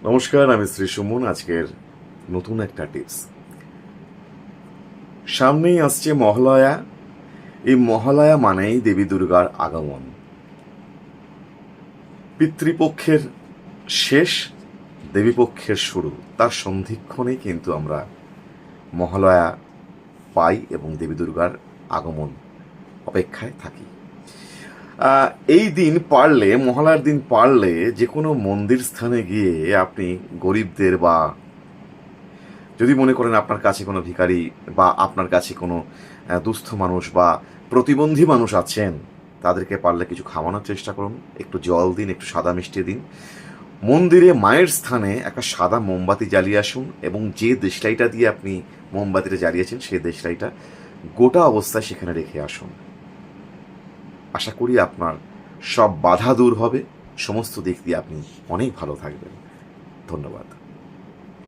নমস্কার, আমি শ্রী সুমন। আজকের নতুন একটা টিপস। সামনেই আসছে মহালয়া। এই মহালয়া মানেই দেবী দুর্গার আগমন। পিতৃপক্ষের শেষ, দেবীপক্ষের শুরু, তার সন্ধিক্ষণে কিন্তু আমরা মহালয়া পাই এবং দেবী দুর্গার আগমন অপেক্ষায় থাকি। এই দিন পারলে, মহালয়ার দিন পারলে যে কোনো মন্দির স্থানে গিয়ে আপনি গরিবদের বা যদি মনে করেন আপনার কাছে কোনো ভিখারি বা আপনার কাছে কোনো দুস্থ মানুষ বা প্রতিবন্ধী মানুষ আছেন, তাদেরকে পারলে কিছু খাওয়ানোর চেষ্টা করুন। একটু জল দিন, একটু সাদা মিষ্টি দিন। মন্দিরে মায়ের স্থানে একটা সাদা মোমবাতি জ্বালিয়ে আসুন এবং যে দেশলাইটা দিয়ে আপনি মোমবাতিটা জ্বালিয়েছেন সেই দেশলাইটা গোটা অবস্থায় সেখানে রেখে আসুন। আশা করি আপনার সব বাধা দূর হবে, সমস্ত দিক দিয়ে আপনি অনেক ভালো থাকবেন। ধন্যবাদ।